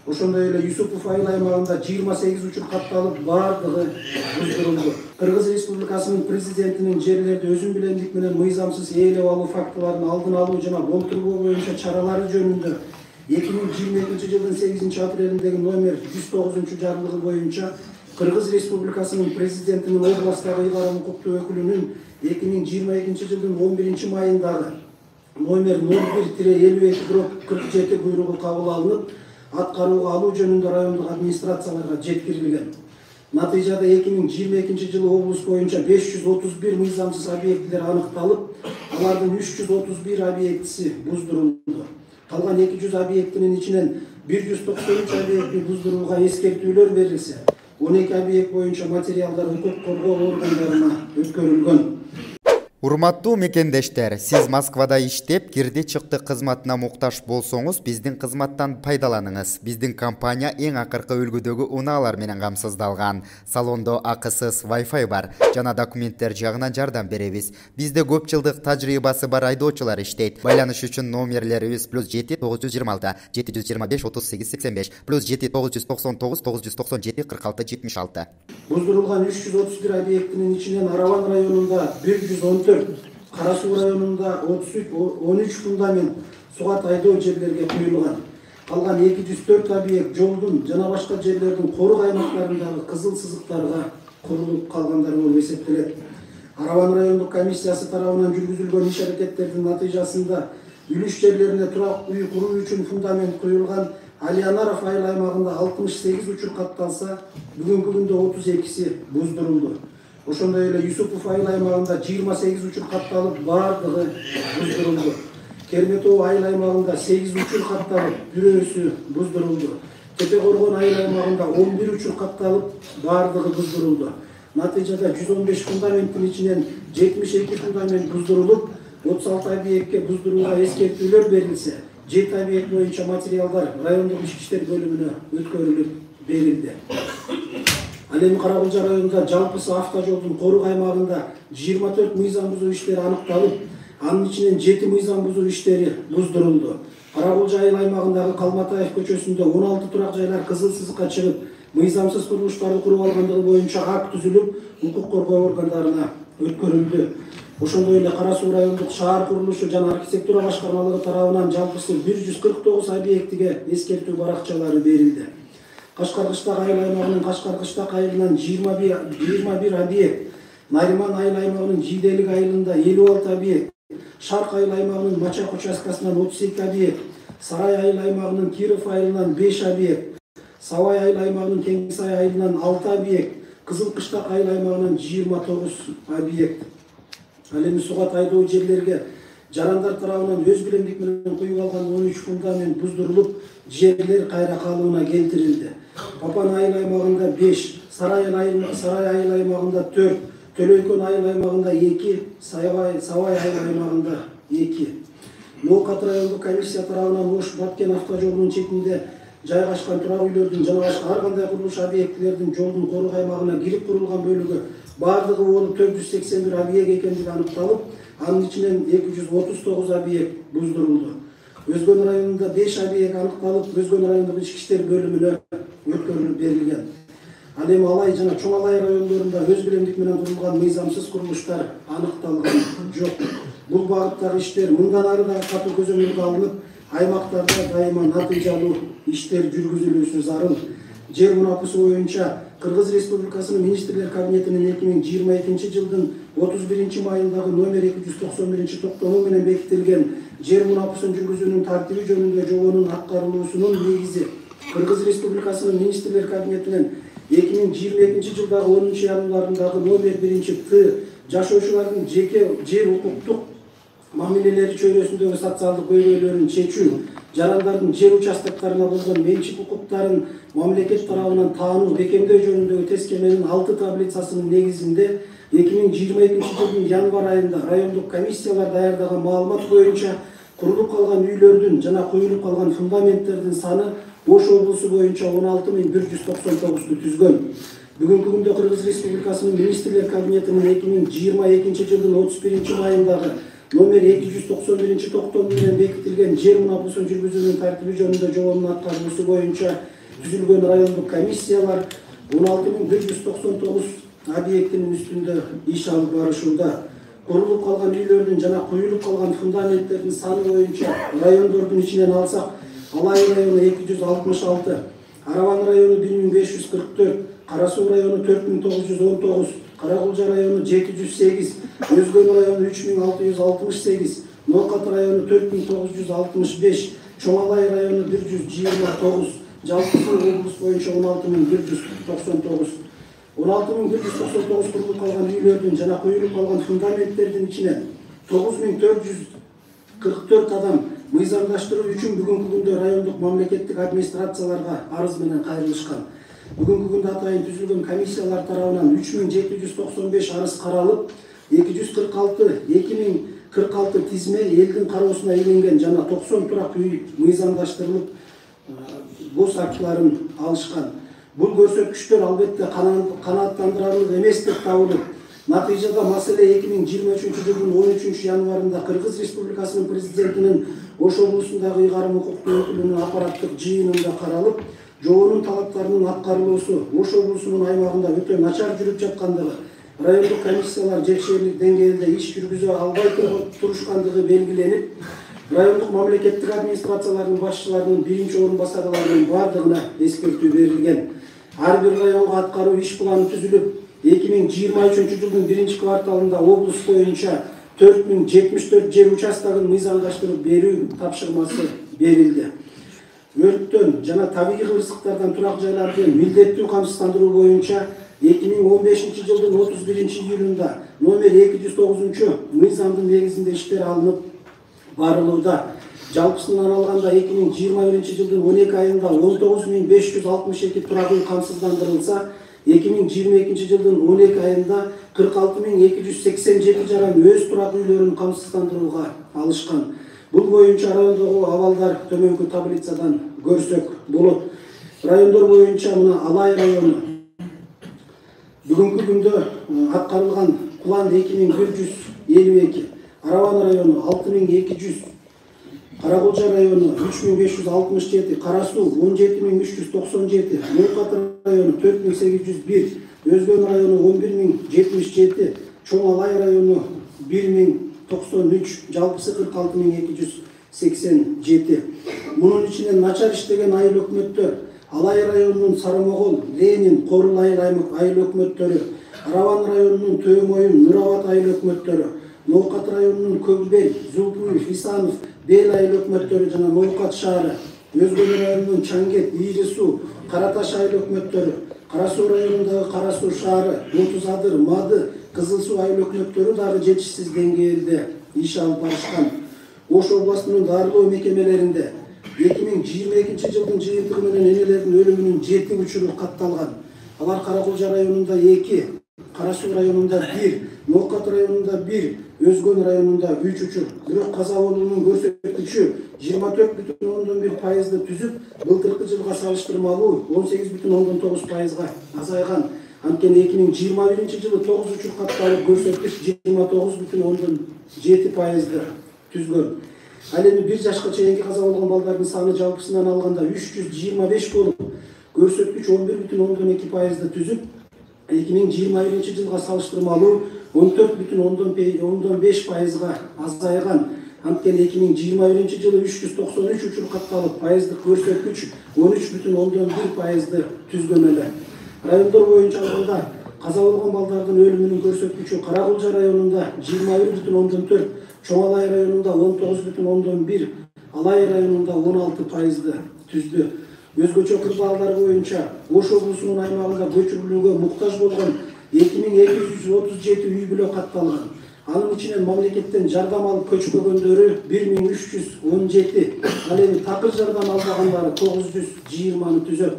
Ошондой эле Юсупов айыл аймагында 28 учур катталып, бардыгы буздурулду. Кыргыз Республикасынын президентинин жерлерди өзүн билемдик менен мыйзамсыз ээлеп алуу фактыларын алдын алуу жана болтурбоо боюнча чаралары жөнүндө 2022 жылдын 8 апрелиндеги номер 109 жарлыгы боюнча Кыргыз Республикасынын президентинин областтагы ыйгарым укуктуу өкүлүнүн 2022 жылдын 11 майындагы номер 01-52/47 буйругу кабыл алынып, аткарууга алуу жөнүндө райондук администрацияларга жеткирилген. Натыйжада 2022 жылы облус боюнча 531 мыйзамсыз объектилер аныкталып, алардын 331 объектиси буздурулду. Калган 200 объектинин ичинен 193 объекти буздурууга эскертүүлөр берилсе, 12 объект боюнча материалдар укук коргоо органдарына өткөрүлгөн. Урматтуу мекендештер, сиз Москвада иштеп, кирди чыкты кызматына муктаж болсоңуз, биздин кызматтан пайдаланыңыз. Биздин компания эң акыркы үлгүдөгү унаалар менен камсыздалган. Салондо акысыз Wi-Fi бар, жана документтер жагынан жардам беребиз. Бизде көп жылдык тажрыйбасы бар айдоочулар иштейт. Байланыш үчүн номерлерибиз +7 926 725 38 85 +7 999 997 46 76. Буздурулган 331 объектинин ичинен Араван районунда 114, Кара Суу районунда 13 фундамент суга тайдоо жерлерге куюлган. Калган 204 объект жолдун жана башка жерлердин корук аймактарындагы кызыл сызыктарга курулуп калгандар болуп эсептелет. Араван райондук комиссиясы тарабынан жүргүзүлгөн иш аракеттердин натыйжасында үлүш жерлерине турак үй куруу үчүн фундамент куюлган Алиянаров айыл аймагында 68 учур катталса, бүгүнкү күндө 32си буздурулду. Ошондой эле Юсупов айыл аймагында 28 учур катталып, бардыгы буздурулду. Керметоо айыл аймагында 8 учур катталып, бирөөсү буздурулду. Тепе-Коргон айыл аймагында 11 учур катталып, бардыгы буздурулду. Натыйжада 115 фундаменттин ичинен 72 фундамент буздурулуп, 36 объектке буздурууга эскертүүлөр берилсе, 7 объект боюнча материалдар райондук ички иштер бөлүмүнө өткөрүлүп берилди. Ал эми Каракулжа районунда жалпысы автожолдун корук аймагында 24 мыйзам бузуу иштери аныкталып, анын ичинен 7 мыйзам бузуу иштери буздурулду. Каракулжа айыл аймагындагы Калматаев көчөсүндө 16 турак жайлар кызыл сызыкка чыгып, мыйзамсыз курулуштарды куруп алгандыгы боюнча акт түзүлүп, укук коргоо органдарына өткөрүлдү. Ошондой эле Кара Суу райондук шаар курулушу жана архитектура башкармалыгы тарабынан жалпысы 149 объектиге эскертүү баракчалары берилди. Кашкар-Кыштак айыл аймагынын Кашкар-Кыштак айылынан 21 объект, Нариман айыл аймагынын Жиделик айылында 56 объект, Шарк айыл аймагынын Мачак участкасынан 32 объект, Сарай айыл аймагынын Киров айылынан 5 объект, Сабай айыл аймагынын Кеңсай айылынан 6 объект, Кызыл Кыштак айыл аймагынан 29 объект. Ал эми суга тайдоо жерлерге жарандар тарабынан өз билемдик менен куюп алган 13 фундамент буздурулуп, жерлер кайра калыбына келтирилди. Папан айыл аймагында 5, Сарай айыл аймагында 4, Төлөйкөн айыл аймагында 2, Сабай айыл аймагында 2. Ноокат райондук комиссия тарабынан Ош Баткен автожолунун четинде жайгашкан турак үйлөрдүн жана башка ар кандай курулуш объектилердин жолдун корук аймагына кирип курулган бөлүгү бардыгы 481 объект экендиги аныкталып, анын ичинен 239 объект буздурулду. Өзгөн районунда 5 объект аныкталып, Өзгөн райондук ички иштер бөлүмүнө өткөрүлүп берилген. Ал эми Алай жана Чоң Алай райондорунда өз билемдик менен курулган мыйзамсыз курулуштар аныкталган жок. Бул багыттагы иштер мындан ары да катуу көзөмөлгө алынып, аймактарда дайыма натыйжалуу иштер жүргүзүлүүсү зарыл. Жер мунапысы боюнча Кыргыз Республикасынын Министрлер Кабинетинин 2022 жылдын 31 майындагы номер 291 токтому менен бекитилген жер мунапысын жүргүзүүнүн тартиби жөнүндө жобонун аткарылуусунун негизи Кыргыз Республикасынын Министрлер Кабинетинин 2022 жылдагы 10 январындагы номер 1-Т жашоочулардын жеке жер укуктук мамилелери чөйрөсүндөгү социалдык көйгөйлөрүн чечүү, жарандардын жер участоктарына болгон менчик укуктарын мамлекет тарабынан таануу, бекемдөө жөнүндөгү тескеменин 6 таблицасынын негизинде 2022 жылдын январь айында райондук комиссиялар даярдаган маалымат боюнча курулуп калган үйлөрдүн жана куюлуп калган фундаменттердин саны Ош облусу боюнча 16199 түзгөн. Бүгүнкү күндө Кыргыз Республикасынын Министрлер Кабинетинин 2022 жылдын 31 майындагы номер 291 менен бекитилген жер мунапысын жүргүзүүнүн тартиби жөнүндө жообун аткаруусу боюнча түзүлгөн райондук комиссиялар 16199 объектинин үстүндө иш алып барышууда. Курулуп калган үйлөрдүн жана куюлуп калган фундаменттердин саны боюнча райондордун ичинен алсак, Алай району 266, Араван району 1544, Кара Суу району 4919, Каракулжа району 708, Өзгөн району 3668, Ноокат району 4965, Чоң Алай району 129, Жалпы облус боюнча 16199. 16199 курулуп калган үйлөрдүн жана куюлуп калган фундаменттердин ичинен 9444 адам мыйзамдаштыруу үчүн бүгүнкү күндө райондук мамлекеттик администрацияларга арыз менен кайрылышкан. Бүгүнкү күндө атайын түзүлгөн комиссиялар тарабынан 3795 арыз каралып, 2046 тизме элдин кароосуна иленген жана 90 турак үй мыйзамдаштырылып, бос актыларын алышкан. Бул көрсөткүчтөр албетте канааттандырарлык эмес деп табылып, натыйжада маселе 2023 жылдын 13 январында Кыргыз Республикасынын президентинин Ош облусундагы ыйгарым укуктуу өкүлүнүн аппараттык жыйынында каралып, жоонун талаптарынын аткарылуусу Ош облусунун аймагында өтө начар жүрүп жаткандыгы, райондук комиссиялар жекшелик деңгээлде иш жүргүзө албай турушкандыгы белгиленип, райондук мамлекеттик администрациялардын башчыларынын биринчи орун басарларынын бардыгына эскертүү берилген. Ар бир районго аткаруу иш планы түзүлүп, 2023 жылдын 1-кварталында облус боюнча 4074 жер участогун мыйзамдаштырып берүү тапшырмасы берилди. Өрттөн жана табигый кырсыктардан турак жайлардын милдеттүү камсыздандыруу боюнча 2015 жылдын 31 июлунда номер 209 мыйзамдын негизинде иштер алынып барылууда. Жалпысынан алганда 2021 жылдын 12 айында 19562 турак үй камсыздандырылса, 2022 жылдын 12 айында 46287 жаран өз турак үйлөрүн камсыздандырууга алышкан. Бул боюнча райондогу абалдар төмөнкү таблицадан көрсөк болот. Райондор боюнча мына Алай району бүгүнкү күндө аткарылган план 2152, Араван району 6200, Каракулжа району 3567, Кара Суу 17397, Ноокат району 4801, Өзгөн району 11077, Чоң Алай району 1093, жалпысы 46287. Мунун ичинен начар иштеген айыл өкмөттөр Алай районунун Сарымогол, Ленин, Корул айыл өкмөттөрү, Араван районунун Төөмойун, Нурабад айыл өкмөттөрү, Ноокат районунун Көкбел, Зулпуев, Исанов, Бел айыл өкмөттөрү жана Ноокат шаары, Өзгөн районунун Чаңгет, Ийри Суу, Караташ айыл өкмөттөрү, Кара Суу районундагы Кара Суу шаары, Мутузадыр, Мады, Кызыл Суу айыл өкмөттөрү дагы жетишсиз деңгээлде иш алып барышкан. Ош областынын дарылоо мекемелеринде 2022 жылдын жыйынтыгы менен энелердин өлүмүнүн 7 учуру катталган. Алар Каракулжа районунда 2, Кара Суу районунда 1, Ноокат районунда 1, Өзгөн районунда 3 учур. Бирок каза болуунун көрсөткүчү 24,1%ды түзүп, былтыркы жылга салыштырмалуу 18,9%га азайган. Анткени 2021 жылы 9 учур катталып, көрсөткүч 29,7%ды түзгөн. Ал эми 1 жашка чейинки каза болгон балдардын саны жалпысынан алганда 325 болуп, көрсөткүч 11,2%ды түзүп, 2021 жылга салыштырмалуу 14,5%га азайган. Анткени 2021 жылы 393 учур катталып, пайыздык көрсөткүч 13,1%ды түзгөн эле. Райондор боюнча алганда каза болгон балдардын өлүмүнүн көрсөткүчү Каракулжа районунда 21,4, Чоң Алай районунда 19,1, Алай районунда 16%ды түздү. Өзгөчө кырдаалдар боюнча Ош облусунун аймагында көчүрүлүүгө муктаж болгон 2237 үй бүлө катталган. Анын ичинен мамлекеттен жардам алып көчпөгөндөрү 1317, ал эми такыр жардам албагандары 920 түзөт.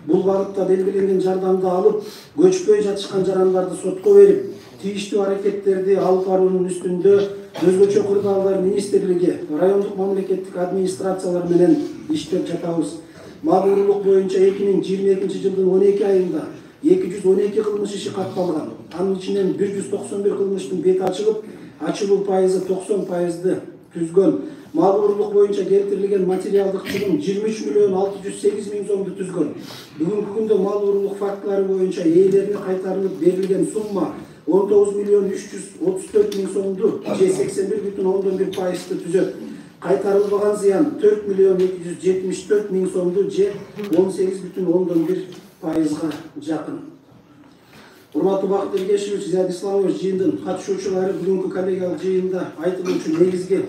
Бул багытта белгиленген жардамды алып, көчпөй жатышкан жарандарды сотко берип, тийиштүү аракеттерди алып баруунун үстүндө Өзгөчө кырдаалдар министрлиги, райондук мамлекеттик администрациялар менен иштеп жатабыз. Мабурлук боюнча 2022 жылдын 12 айында 212 кылмыш иши катталган. Анын ичинен 191 кылмыштын бети ачылып, ачылуу пайызы 90%'ды түзгөн. Мал урурлук боюнча келтирилген материалдык чыгым 23 миллион 608 миң сомду түзгөн. Бүгүнкү күндө мал урурлук фактылары боюнча ээлерине кайтарылып берилген сумма 19 миллион 334 миң сомду же 81,1%ды түзөт. Кайтарылбаган зыян 4 миллион 274 миң сомду же 18,1%га жакын. Урматтуу Бакыт Эргешевич, Зият Исламович жыйындын катышуучулары бүгүнкү коллегиялык жыйында айтылуучу негизги